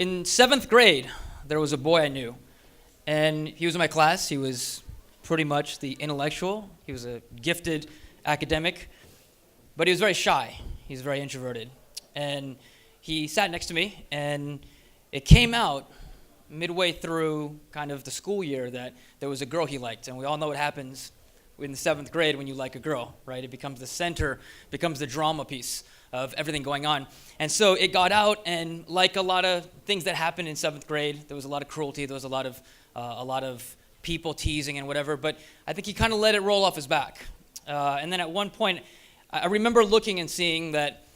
In 7th grade, there was a boy I knew, and he was in my class. He was pretty much the intellectual. He was a gifted academic, but he was very shy. He was very introverted. And he sat next to me, and it came out midway through kind of the school year that there was a girl he liked. And we all know what happens in the 7th grade when you like a girl, right? It becomes the center, becomes the drama piece of everything going on. And so it got out, and like a lot of things that happened in 7th grade, there was a lot of cruelty, there was a lot of people teasing and whatever, but I think he kind of let it roll off his back. And then at one point, I remember looking and seeing that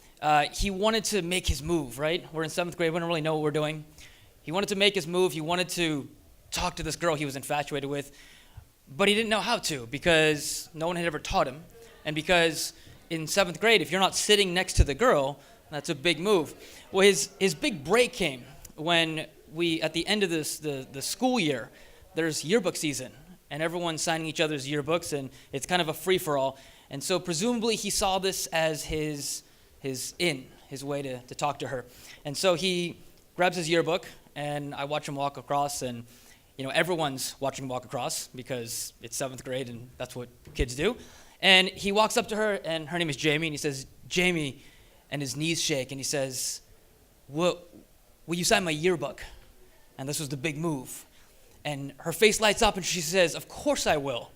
he wanted to make his move, right? We're in 7th grade, we don't really know what we're doing. He wanted to make his move, he wanted to talk to this girl he was infatuated with, but he didn't know how to because no one had ever taught him. And because in 7th grade, if you're not sitting next to the girl, that's a big move. Well, his big break came when we, at the end of the school year, there's yearbook season, and everyone's signing each other's yearbooks, and it's kind of a free-for-all. And so presumably he saw this as his way to talk to her. And so he grabs his yearbook, and I watch him walk across, and everyone's watching him walk across because it's 7th grade, and that's what kids do. And he walks up to her, and her name is Jamie, and he says, "Jamie," and his knees shake, and he says, will you sign my yearbook? And this was the big move. And her face lights up, and she says, "Of course I will."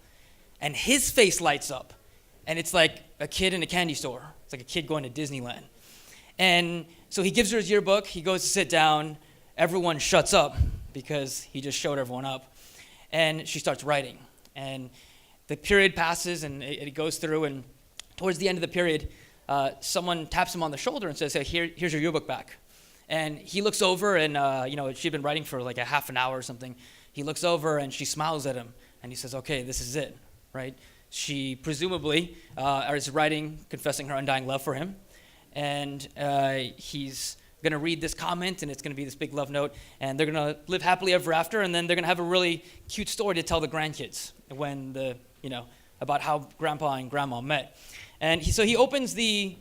And his face lights up, and it's like a kid in a candy store. It's like a kid going to Disneyland. And so he gives her his yearbook, he goes to sit down, everyone shuts up because he just showed everyone up, and she starts writing. And the period passes, and it goes through, and towards the end of the period, someone taps him on the shoulder and says, "Hey, here's your yearbook back." And he looks over, and she'd been writing for like a half an hour or something. He looks over, and she smiles at him, and he says, "Okay, this is it," right? She presumably is writing, confessing her undying love for him, and he's going to read this comment, and it's going to be this big love note, and they're going to live happily ever after, and then they're going to have a really cute story to tell the grandkids when about how grandpa and grandma met. And so he opens the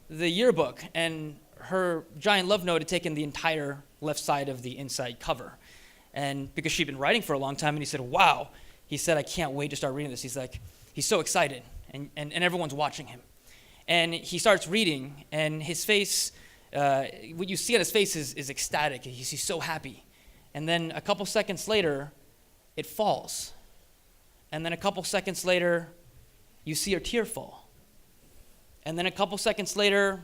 yearbook, and her giant love note had taken the entire left side of the inside cover. And because she'd been writing for a long time, and he said, "Wow." He said, "I can't wait to start reading this." He's so excited, and everyone's watching him. And he starts reading, and his face, what you see on his face is ecstatic. He's so happy. And then a couple seconds later, it falls. And then a couple seconds later, you see a tear fall. And then a couple seconds later,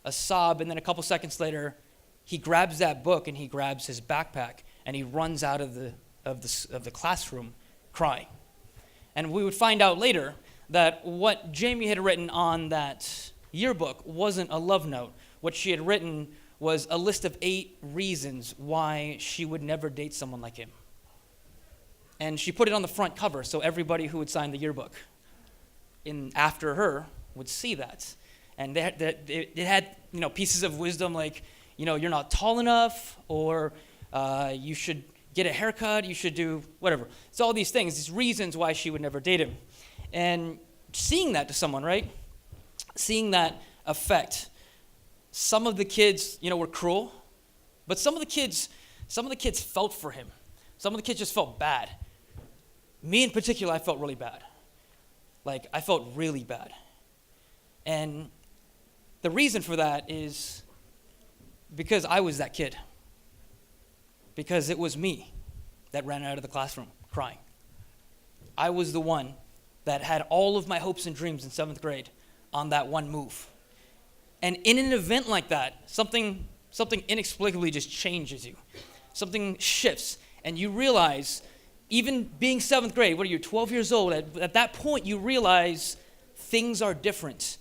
a sob. And then a couple seconds later, he grabs that book, and he grabs his backpack, and he runs out of the classroom crying. And we would find out later that what Jamie had written on that yearbook wasn't a love note. What she had written was a list of 8 reasons why she would never date someone like him. And she put it on the front cover so everybody who would sign the yearbook after her would see that. And it had pieces of wisdom like, you're not tall enough, or you should get a haircut, you should do whatever. It's all these things, these reasons why she would never date him. And seeing that to someone, right? Seeing that effect. Some of the kids, were cruel, but some of the kids felt for him. Some of the kids just felt bad. Me in particular, I felt really bad. Like, I felt really bad. And the reason for that is because I was that kid. Because it was me that ran out of the classroom crying. I was the one that had all of my hopes and dreams in 7th grade on that one move. And in an event like that, something inexplicably just changes you. Something shifts, and you realize, even being 7th grade, what are you, 12 years old, at that point you realize things are different.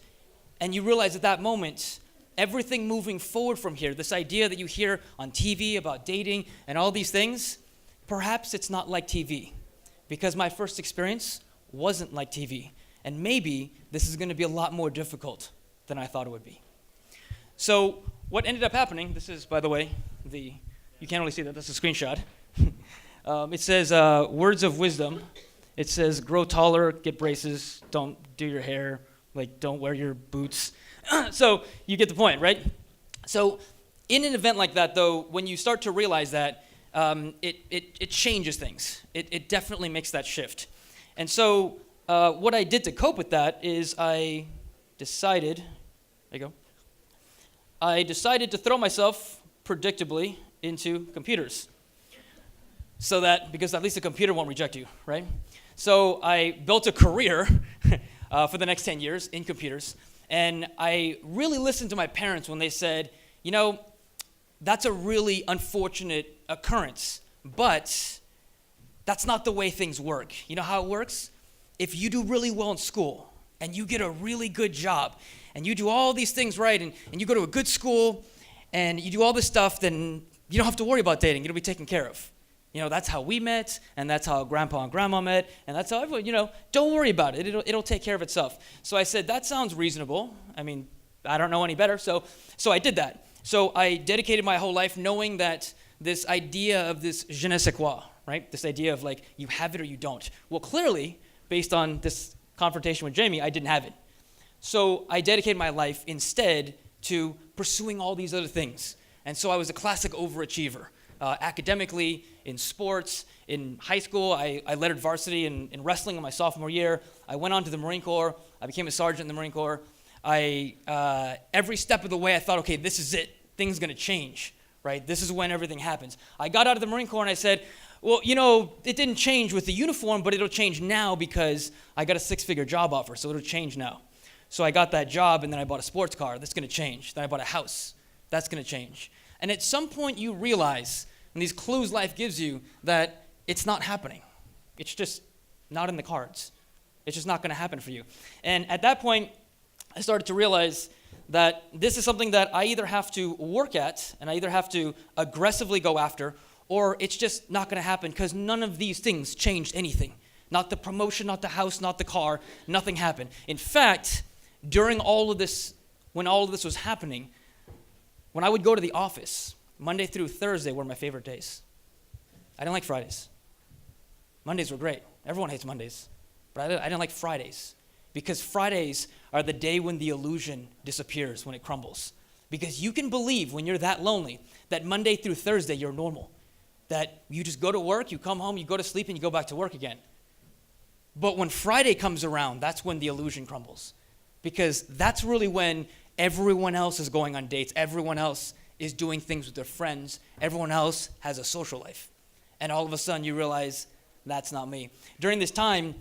And you realize at that moment, everything moving forward from here, this idea that you hear on TV about dating and all these things, perhaps it's not like TV. Because my first experience wasn't like TV. And maybe this is going to be a lot more difficult than I thought it would be. So what ended up happening, this is, by the way, you can't really see that, that's a screenshot. It says words of wisdom. It says grow taller, get braces, don't do your hair, don't wear your boots. So you get the point, right? So In an event like that, though, when you start to realize that, it changes things. It definitely makes that shift. And so what I did to cope with that is I decided to throw myself, predictably, into computers. So that, because at least a computer won't reject you, right? So I built a career for the next 10 years in computers. And I really listened to my parents when they said, that's a really unfortunate occurrence, but that's not the way things work. You know how it works? If you do really well in school and you get a really good job and you do all these things right and you go to a good school and you do all this stuff, then you don't have to worry about dating. It'll be taken care of. That's how we met, and that's how Grandpa and Grandma met, and that's how everyone, don't worry about it. It'll take care of itself. So I said, that sounds reasonable. I mean, I don't know any better, so I did that. So I dedicated my whole life knowing that this idea of this je ne sais quoi, right? This idea of like, you have it or you don't. Well, clearly, based on this confrontation with Jamie, I didn't have it. So I dedicated my life instead to pursuing all these other things. And so I was a classic overachiever. Academically, in sports, in high school, I lettered varsity in wrestling in my sophomore year. I went on to the Marine Corps. I became a sergeant in the Marine Corps. Every step of the way, I thought, okay, this is it. Things going to change, right? This is when everything happens. I got out of the Marine Corps and I said, well, it didn't change with the uniform, but it'll change now because I got a 6-figure job offer, so it'll change now. So I got that job, and then I bought a sports car. That's going to change. Then I bought a house. That's going to change. And at some point you realize, and these clues life gives you, that it's not happening. It's just not in the cards. It's just not going to happen for you. And at that point, I started to realize that this is something that I either have to work at, and I either have to aggressively go after, or it's just not going to happen because none of these things changed anything. Not the promotion, not the house, not the car, nothing happened. In fact, during all of this, when all of this was happening, when I would go to the office, Monday through Thursday were my favorite days. I didn't like Fridays. Mondays were great. Everyone hates Mondays. But I didn't like Fridays. Because Fridays are the day when the illusion disappears, when it crumbles. Because you can believe when you're that lonely that Monday through Thursday you're normal. That you just go to work, you come home, you go to sleep, and you go back to work again. But when Friday comes around, that's when the illusion crumbles. Because that's really when everyone else is going on dates. Everyone else is doing things with their friends. Everyone else has a social life. And all of a sudden you realize, that's not me. During this time,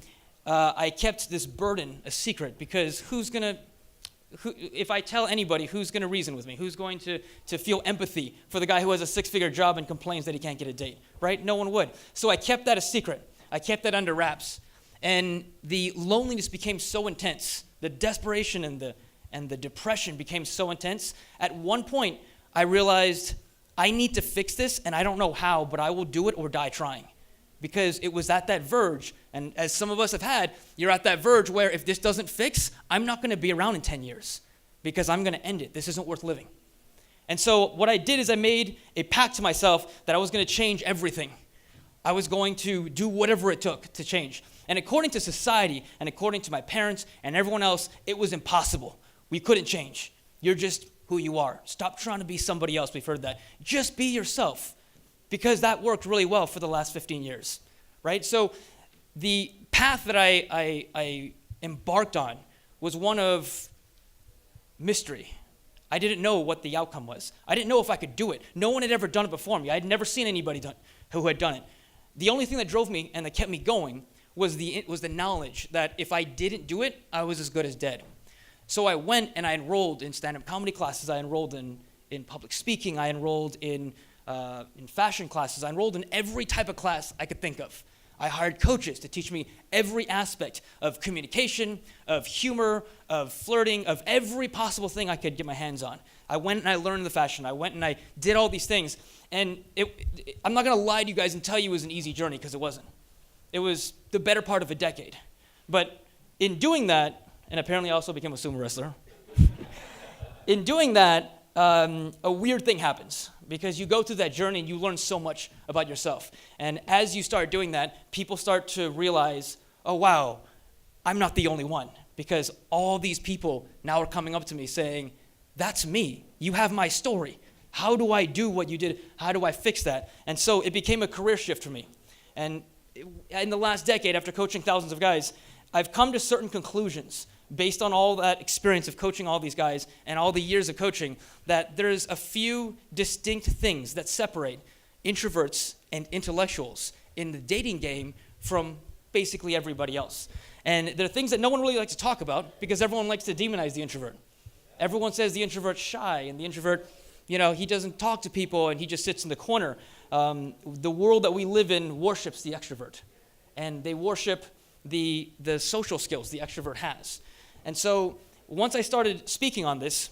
I kept this burden a secret because if I tell anybody, who's going to reason with me? Who's going to feel empathy for the guy who has a 6-figure job and complains that he can't get a date, right? No one would. So I kept that a secret. I kept that under wraps. And the loneliness became so intense. The desperation and the depression became so intense. At one point, I realized I need to fix this, and I don't know how, but I will do it or die trying. Because it was at that verge, and as some of us have had, you're at that verge where if this doesn't fix, I'm not going to be around in 10 years because I'm going to end it. This isn't worth living. And so what I did is I made a pact to myself that I was going to change everything. I was going to do whatever it took to change. And according to society and according to my parents and everyone else, it was impossible. We couldn't change. You're just who you are. Stop trying to be somebody else. We've heard that. Just be yourself. Because that worked really well for the last 15 years, right? So the path that I embarked on was one of mystery. I didn't know what the outcome was. I didn't know if I could do it. No one had ever done it before me. I had never seen anybody who had done it. The only thing that drove me and that kept me going was the knowledge that if I didn't do it, I was as good as dead. So I went and I enrolled in stand-up comedy classes. I enrolled in public speaking. I enrolled in fashion classes. I enrolled in every type of class I could think of. I hired coaches to teach me every aspect of communication, of humor, of flirting, of every possible thing I could get my hands on. I went and I learned the fashion. I went and I did all these things. And I'm not going to lie to you guys and tell you it was an easy journey, because it wasn't. It was the better part of a decade. But in doing that, and apparently I also became a sumo wrestler. In doing that, a weird thing happens. Because you go through that journey and you learn so much about yourself. And as you start doing that, people start to realize, oh, wow, I'm not the only one. Because all these people now are coming up to me saying, that's me. You have my story. How do I do what you did? How do I fix that? And so it became a career shift for me. And in the last decade, after coaching thousands of guys, I've come to certain conclusions based on all that experience of coaching all these guys and all the years of coaching, that there's a few distinct things that separate introverts and intellectuals in the dating game from basically everybody else. And there are things that no one really likes to talk about because everyone likes to demonize the introvert. Everyone says the introvert's shy and the introvert, he doesn't talk to people and he just sits in the corner. The world that we live in worships the extrovert, and they worship the social skills the extrovert has. And so once I started speaking on this,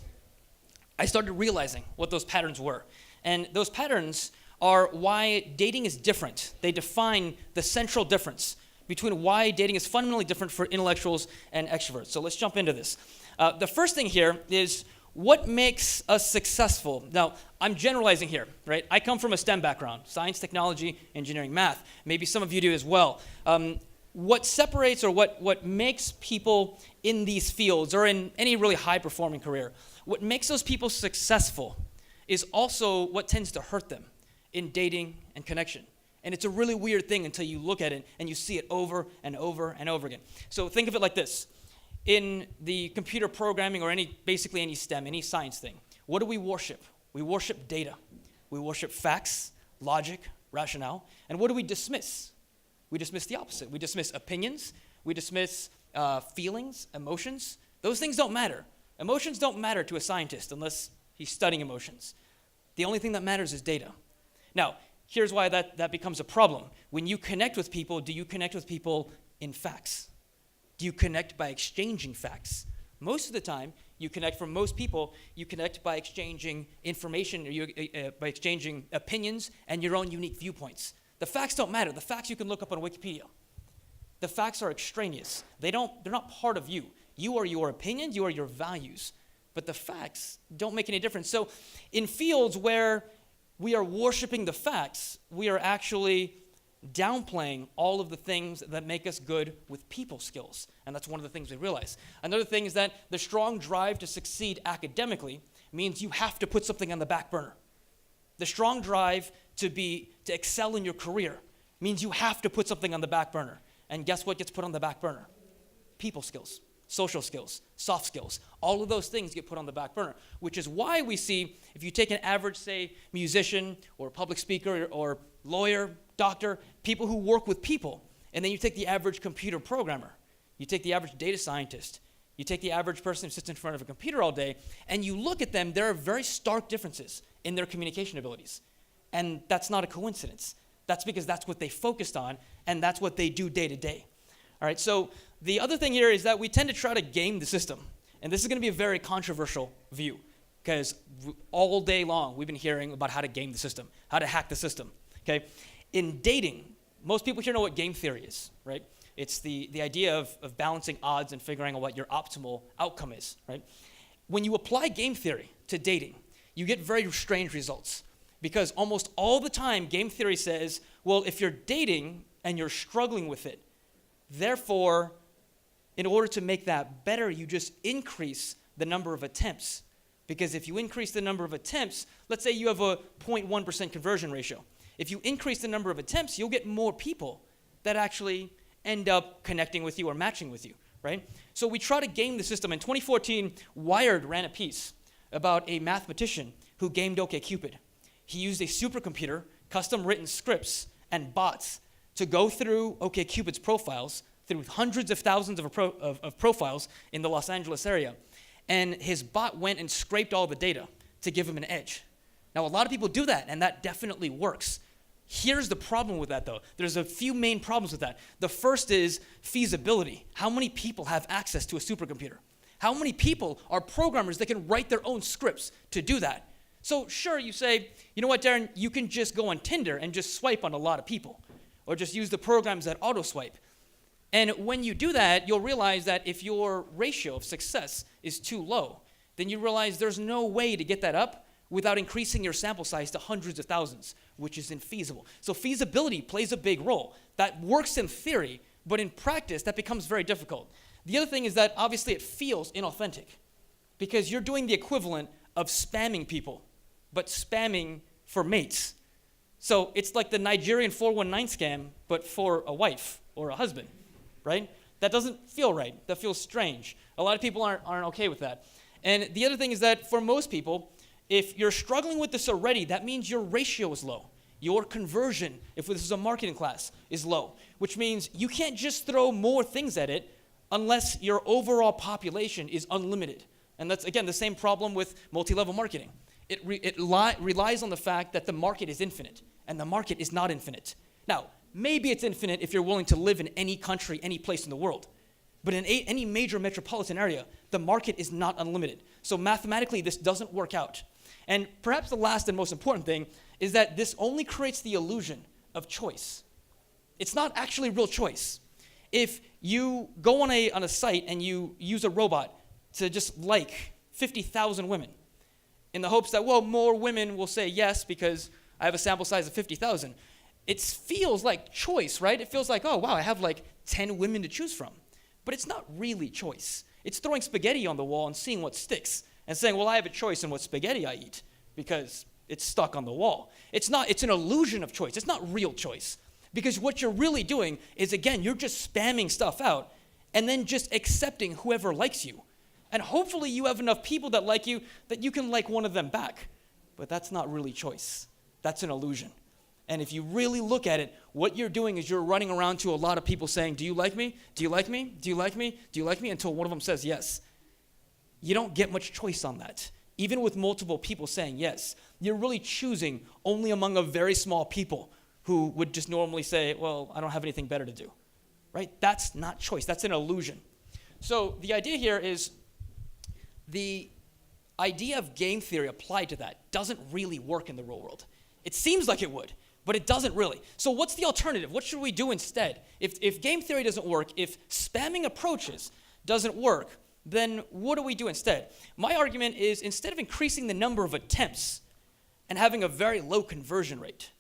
I started realizing what those patterns were. And those patterns are why dating is different. They define the central difference between why dating is fundamentally different for intellectuals and extroverts. So let's jump into this. The first thing here is what makes us successful. Now, I'm generalizing here, right? I come from a STEM background, science, technology, engineering, math. Maybe some of you do as well. What separates or what makes people in these fields or in any really high-performing career, what makes those people successful is also what tends to hurt them in dating and connection. And it's a really weird thing until you look at it and you see it over and over and over again. So think of it like this. In the computer programming or basically any STEM, any science thing, what do we worship? We worship data. We worship facts, logic, rationale. And what do we dismiss? We dismiss the opposite. We dismiss opinions. We dismiss feelings, emotions. Those things don't matter. Emotions don't matter to a scientist unless he's studying emotions. The only thing that matters is data. Now, here's why that becomes a problem. When you connect with people, do you connect with people in facts? Do you connect by exchanging facts? Most of the time, you connect from most people, you connect by exchanging information, or by exchanging opinions and your own unique viewpoints. The facts don't matter. The facts you can look up on Wikipedia. The facts are extraneous. They're not part of you. You are your opinions, you are your values. But the facts don't make any difference. So in fields where we are worshiping the facts, we are actually downplaying all of the things that make us good with people skills. And that's one of the things we realize. Another thing is that the strong drive to succeed academically means you have to put something on the back burner. The strong drive to excel in your career means you have to put something on the back burner. And guess what gets put on the back burner? People skills, social skills, soft skills. All of those things get put on the back burner, which is why we see, if you take an average, say, musician or public speaker or lawyer, doctor, people who work with people, and then you take the average computer programmer, you take the average data scientist, you take the average person who sits in front of a computer all day, and you look at them, there are very stark differences in their communication abilities. And that's not a coincidence. That's because that's what they focused on, and that's what they do day to day. All right, so the other thing here is that we tend to try to game the system. And this is going to be a very controversial view, because all day long we've been hearing about how to game the system, how to hack the system. Okay? In dating, most people here know what game theory is, right? It's the idea of balancing odds and figuring out what your optimal outcome is, right? When you apply game theory to dating, you get very strange results, because almost all the time game theory says, well, if you're dating and you're struggling with it, therefore, in order to make that better, you just increase the number of attempts. Because if you increase the number of attempts, let's say you have a 0.1% conversion ratio. If you increase the number of attempts, you'll get more people that actually end up connecting with you or matching with you, right? So we try to game the system. In 2014, Wired ran a piece about a mathematician who gamed OkCupid. He used a supercomputer, custom-written scripts, and bots to go through OkCupid's profiles, through hundreds of thousands of profiles in the Los Angeles area. And his bot went and scraped all the data to give him an edge. Now, a lot of people do that, and that definitely works. Here's the problem with that, though. There's a few main problems with that. The first is feasibility. How many people have access to a supercomputer? How many people are programmers that can write their own scripts to do that? So sure, you say, you know what, Darren, you can just go on Tinder and just swipe on a lot of people, or just use the programs that auto-swipe. And when you do that, you'll realize that if your ratio of success is too low, then you realize there's no way to get that up without increasing your sample size to hundreds of thousands, which is infeasible. So feasibility plays a big role. That works in theory, but in practice, that becomes very difficult. The other thing is that obviously it feels inauthentic, because you're doing the equivalent of spamming people but spamming for mates. So it's like the Nigerian 419 scam, but for a wife or a husband, right? That doesn't feel right. That feels strange. A lot of people aren't okay with that. And the other thing is that for most people, if you're struggling with this already, that means your ratio is low. Your conversion, if this is a marketing class, is low, which means you can't just throw more things at it unless your overall population is unlimited. And that's, again, the same problem with multi-level marketing. It relies on the fact that the market is infinite, and the market is not infinite. Now, maybe it's infinite if you're willing to live in any country, any place in the world. But in any major metropolitan area, the market is not unlimited. So mathematically, this doesn't work out. And perhaps the last and most important thing is that this only creates the illusion of choice. It's not actually real choice. If you go on a site and you use a robot to just like 50,000 women in the hopes that, well, more women will say yes because I have a sample size of 50,000, it feels like choice, right? It feels like, oh, wow, I have like 10 women to choose from. But it's not really choice. It's throwing spaghetti on the wall and seeing what sticks and saying, well, I have a choice in what spaghetti I eat because it's stuck on the wall. It's an illusion of choice. It's not real choice. Because what you're really doing is, again, you're just spamming stuff out and then just accepting whoever likes you. And hopefully you have enough people that like you that you can like one of them back. But that's not really choice. That's an illusion. And if you really look at it, what you're doing is you're running around to a lot of people saying, do you like me? Do you like me? Do you like me? Do you like me? Until one of them says yes. You don't get much choice on that. Even with multiple people saying yes, you're really choosing only among a very small people who would just normally say, well, I don't have anything better to do, right? That's not choice. That's an illusion. So the idea here is the idea of game theory applied to that doesn't really work in the real world. It seems like it would, but it doesn't really. So what's the alternative? What should we do instead? If game theory doesn't work, if spamming approaches doesn't work, then what do we do instead? My argument is instead of increasing the number of attempts and having a very low conversion rate,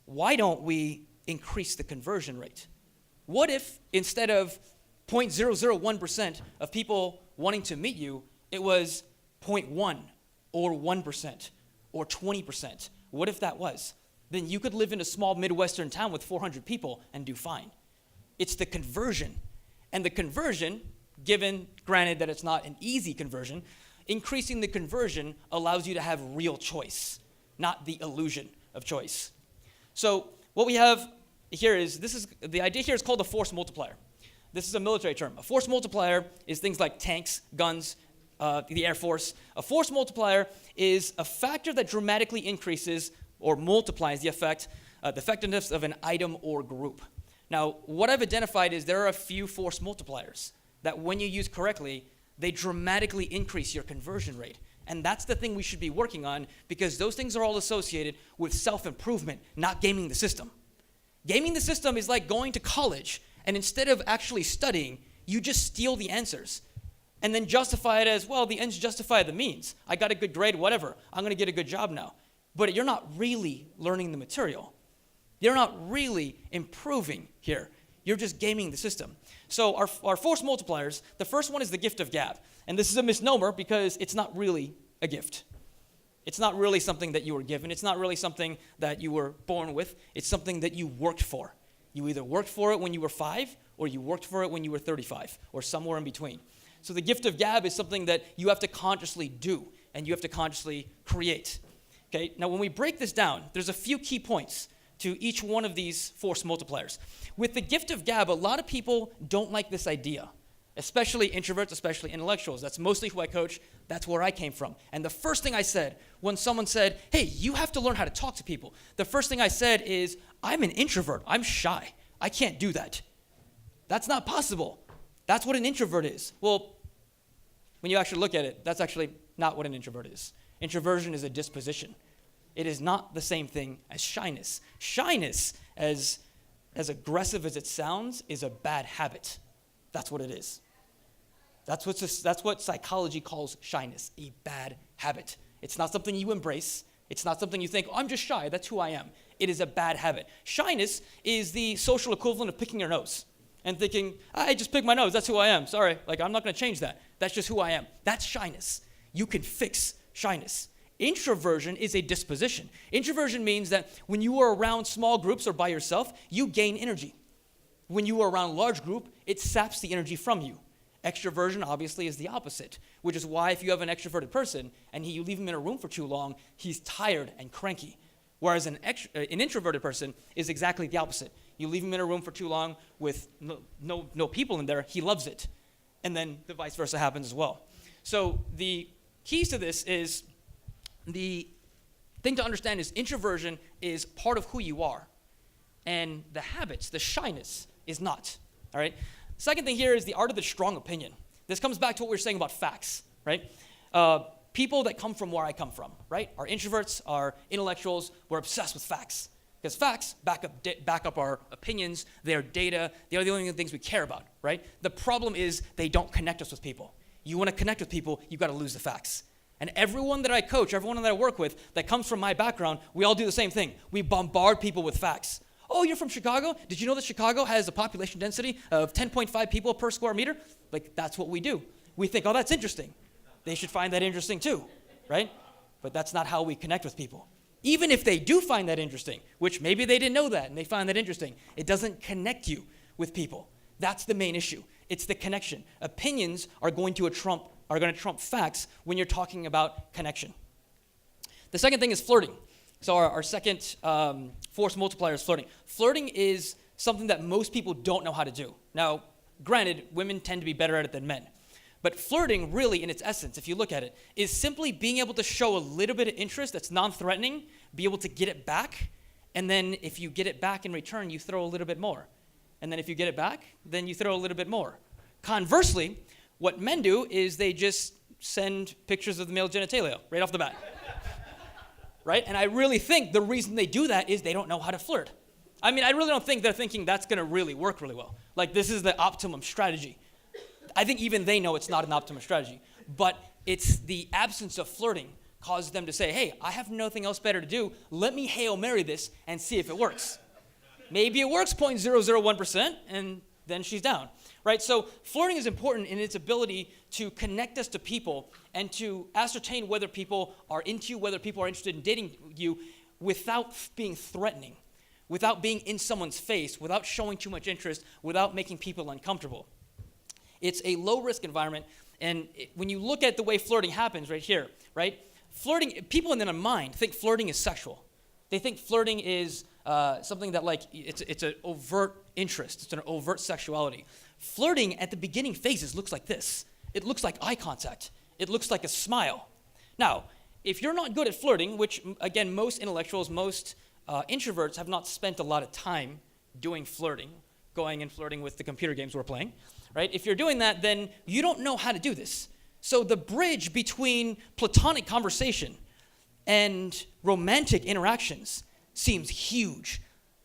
why don't we increase the conversion rate? What if instead of 0.001% of people wanting to meet you, it was 0.1 or 1% or 20%? What if that was? Then you could live in a small Midwestern town with 400 people and do fine. It's the conversion. And the conversion, granted that it's not an easy conversion, increasing the conversion allows you to have real choice, not the illusion of choice. So what we have here is, the idea here is called a force multiplier. This is a military term. A force multiplier is things like tanks, guns, the Air Force. A force multiplier is a factor that dramatically increases or multiplies the effectiveness of an item or group. Now, what I've identified is there are a few force multipliers that when you use correctly, they dramatically increase your conversion rate. And that's the thing we should be working on because those things are all associated with self-improvement, not gaming the system. Gaming the system is like going to college and instead of actually studying, you just steal the answers and then justify it as, well, the ends justify the means. I got a good grade, whatever. I'm going to get a good job now. But you're not really learning the material. You're not really improving here. You're just gaming the system. So our force multipliers, the first one is the gift of gab. And this is a misnomer because it's not really a gift. It's not really something that you were given. It's not really something that you were born with. It's something that you worked for. You either worked for it when you were 5 or you worked for it when you were 35 or somewhere in between. So the gift of gab is something that you have to consciously do and you have to consciously create. Okay? Now when we break this down, there's a few key points to each one of these force multipliers. With the gift of gab, a lot of people don't like this idea, especially introverts, especially intellectuals. That's mostly who I coach. That's where I came from. And the first thing I said when someone said, hey, you have to learn how to talk to people, the first thing I said is, I'm an introvert. I'm shy. I can't do that. That's not possible. That's what an introvert is. Well, when you actually look at it, that's actually not what an introvert is. Introversion is a disposition. It is not the same thing as shyness. Shyness, as aggressive as it sounds, is a bad habit. That's what it is. That's what psychology calls shyness, a bad habit. It's not something you embrace. It's not something you think, oh, I'm just shy, that's who I am. It is a bad habit. Shyness is the social equivalent of picking your nose and thinking, I just picked my nose, that's who I am. Sorry, I'm not going to change that. That's just who I am. That's shyness. You can fix shyness. Introversion is a disposition. Introversion means that when you are around small groups or by yourself, you gain energy. When you are around a large group, it saps the energy from you. Extroversion, obviously, is the opposite, which is why if you have an extroverted person and you leave him in a room for too long, he's tired and cranky. Whereas an introverted person is exactly the opposite. You leave him in a room for too long with no people in there, he loves it. And then the vice versa happens as well. So the keys to this is, the thing to understand is introversion is part of who you are. And the habits, the shyness, is not. All right? Second thing here is the art of the strong opinion. This comes back to what we were saying about facts, right? People that come from where I come from, right? Our introverts, our intellectuals, we're obsessed with facts. Because facts back up our opinions, they're data, they are the only things we care about, right? The problem is they don't connect us with people. You want to connect with people, you've got to lose the facts. And everyone that I coach, everyone that I work with that comes from my background, we all do the same thing. We bombard people with facts. Oh, you're from Chicago? Did you know that Chicago has a population density of 10.5 people per square meter? Like, that's what we do. We think, oh, that's interesting. They should find that interesting too, right? But that's not how we connect with people. Even if they do find that interesting, which maybe they didn't know that and they find that interesting, it doesn't connect you with people. That's the main issue. It's the connection. Opinions are going to trump facts when you're talking about connection. The second thing is flirting. So our second force multiplier is flirting. Flirting is something that most people don't know how to do. Now, granted, women tend to be better at it than men. But flirting, really, in its essence, if you look at it, is simply being able to show a little bit of interest that's non-threatening, be able to get it back, and then if you get it back in return, you throw a little bit more. And then if you get it back, then you throw a little bit more. Conversely, what men do is they just send pictures of the male genitalia right off the bat. Right? And I really think the reason they do that is they don't know how to flirt. I mean, I really don't think they're thinking that's going to really work really well. Like, this is the optimum strategy. I think even they know it's not an optimum strategy. But it's the absence of flirting causes them to say, hey, I have nothing else better to do. Let me Hail Mary this and see if it works. Maybe it works 0.001%, and then she's down. Right? So flirting is important in its ability to connect us to people and to ascertain whether people are into you, whether people are interested in dating you without being threatening, without being in someone's face, without showing too much interest, without making people uncomfortable. It's a low-risk environment, and when you look at the way flirting happens right here, right? Flirting, people in their mind think flirting is sexual. They think flirting is something that, like, it's an overt interest. It's an overt sexuality. Flirting at the beginning phases looks like this. It looks like eye contact. It looks like a smile. Now, if you're not good at flirting, which, again, most intellectuals, most introverts have not spent a lot of time doing flirting, going and flirting with the computer games we're playing, right? If you're doing that, then you don't know how to do this. So the bridge between platonic conversation and romantic interactions seems huge.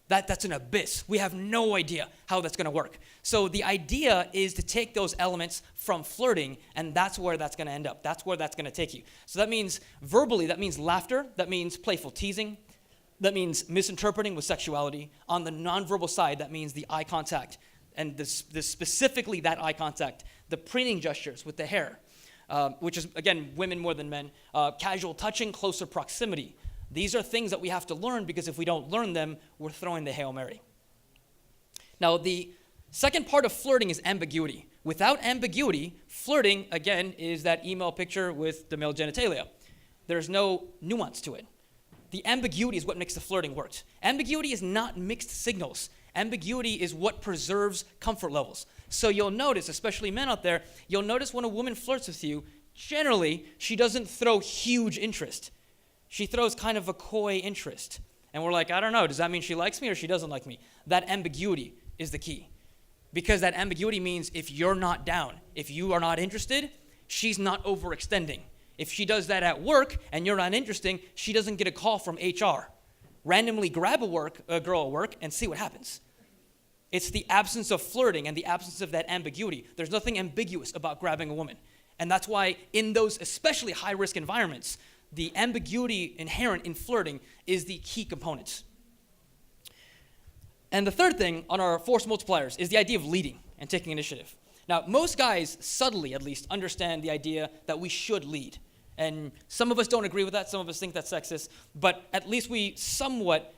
That's an abyss. We have no idea how that's going to work. So the idea is to take those elements from flirting, and that's where that's going to end up. That's where that's going to take you. So that means verbally, that means laughter, that means playful teasing, that means misinterpreting with sexuality. On the nonverbal side, that means the eye contact, and this specifically that eye contact, the preening gestures with the hair, which is, again, women more than men, casual touching, closer proximity. These are things that we have to learn, because if we don't learn them, we're throwing the Hail Mary. Now, the second part of flirting is ambiguity. Without ambiguity, flirting, again, is that email picture with the male genitalia. There's no nuance to it. The ambiguity is what makes the flirting work. Ambiguity is not mixed signals. Ambiguity is what preserves comfort levels. So you'll notice, especially men out there, you'll notice when a woman flirts with you, generally, she doesn't throw huge interest. She throws kind of a coy interest. And we're like, I don't know, does that mean she likes me or she doesn't like me? That ambiguity is the key. Because that ambiguity means if you're not down, if you are not interested, she's not overextending. If she does that at work and you're not interesting, she doesn't get a call from HR. Randomly grab a girl at work and see what happens. It's the absence of flirting and the absence of that ambiguity. There's nothing ambiguous about grabbing a woman. And that's why in those especially high-risk environments, the ambiguity inherent in flirting is the key component. And the third thing on our force multipliers is the idea of leading and taking initiative. Now, most guys, subtly at least, understand the idea that we should lead. And some of us don't agree with that. Some of us think that's sexist. But at least we somewhat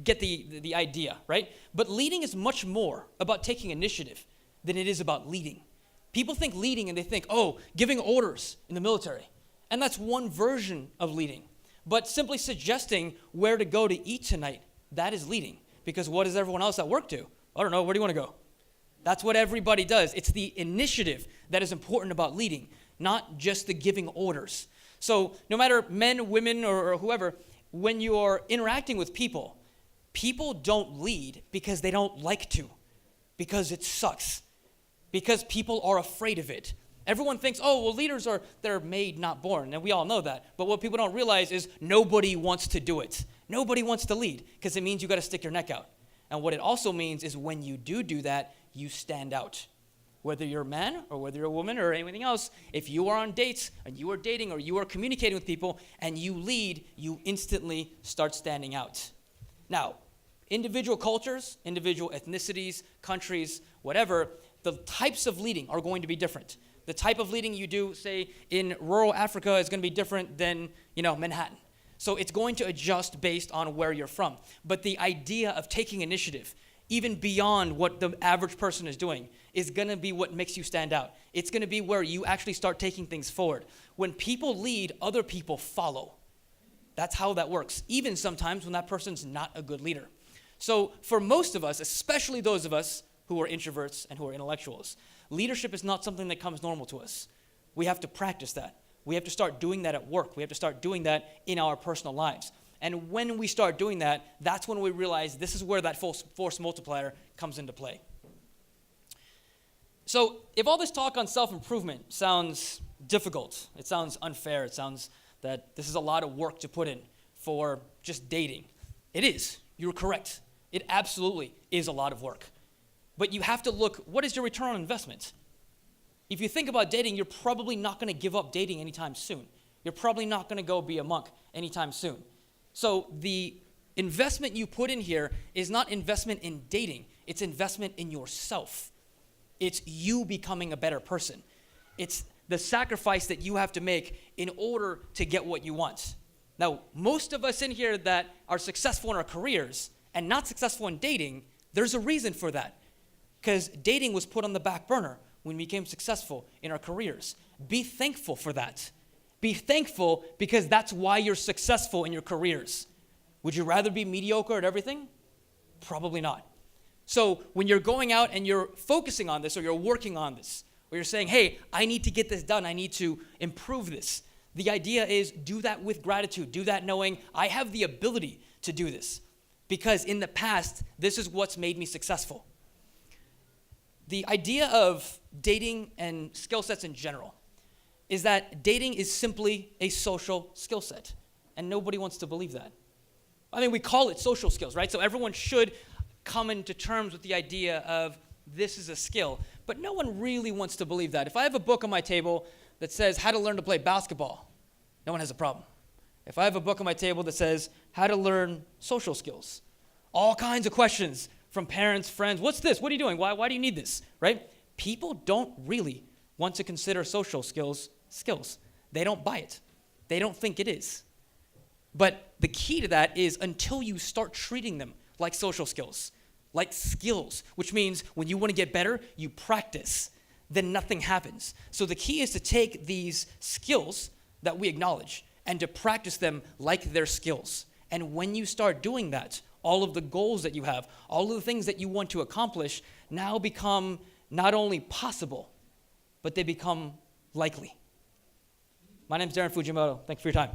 get the idea, right? But leading is much more about taking initiative than it is about leading. People think leading and they think, oh, giving orders in the military. And that's one version of leading. But simply suggesting where to go to eat tonight, that is leading. Because what does everyone else at work do? I don't know, where do you want to go? That's what everybody does. It's the initiative that is important about leading, not just the giving orders. So no matter men, women, or whoever, when you are interacting with people, people don't lead because they don't like to, because it sucks, because people are afraid of it. Everyone thinks, oh, well, leaders they're made, not born, and we all know that. But what people don't realize is nobody wants to do it. Nobody wants to lead because it means you got to stick your neck out. And what it also means is when you do that, you stand out. Whether you're a man or whether you're a woman or anything else, if you are on dates and you are dating or you are communicating with people and you lead, you instantly start standing out. Now, individual cultures, individual ethnicities, countries, whatever, the types of leading are going to be different. The type of leading you do, say, in rural Africa is going to be different than, Manhattan. So it's going to adjust based on where you're from. But the idea of taking initiative, even beyond what the average person is doing, is going to be what makes you stand out. It's going to be where you actually start taking things forward. When people lead, other people follow. That's how that works, even sometimes when that person's not a good leader. So for most of us, especially those of us who are introverts and who are intellectuals, leadership is not something that comes normal to us. We have to practice that. We have to start doing that at work. We have to start doing that in our personal lives. And when we start doing that, that's when we realize this is where that force multiplier comes into play. So if all this talk on self-improvement sounds difficult, it sounds unfair, it sounds that this is a lot of work to put in for just dating, it is. You're correct. It absolutely is a lot of work. But you have to look, what is your return on investment? If you think about dating, you're probably not going to give up dating anytime soon. You're probably not going to go be a monk anytime soon. So the investment you put in here is not investment in dating. It's investment in yourself. It's you becoming a better person. It's the sacrifice that you have to make in order to get what you want. Now, most of us in here that are successful in our careers and not successful in dating, there's a reason for that. Because dating was put on the back burner when we became successful in our careers. Be thankful for that. Be thankful because that's why you're successful in your careers. Would you rather be mediocre at everything? Probably not. So when you're going out and you're focusing on this or you're working on this, or you're saying, hey, I need to get this done, I need to improve this, the idea is do that with gratitude. Do that knowing I have the ability to do this. Because in the past, this is what's made me successful. The idea of dating and skill sets in general is that dating is simply a social skill set, and nobody wants to believe that. I mean, we call it social skills, right? So everyone should come into terms with the idea of this is a skill, but no one really wants to believe that. If I have a book on my table that says how to learn to play basketball, no one has a problem. If I have a book on my table that says how to learn social skills, all kinds of questions from parents, friends, what's this? What are you doing? Why do you need this, right? People don't really want to consider social skills skills. They don't buy it. They don't think it is. But the key to that is until you start treating them like social skills, like skills, which means when you want to get better, you practice, then nothing happens. So the key is to take these skills that we acknowledge and to practice them like they're skills. And when you start doing that, all of the goals that you have, all of the things that you want to accomplish now become not only possible, but they become likely. My name is Darren Fujimoto. Thank you for your time.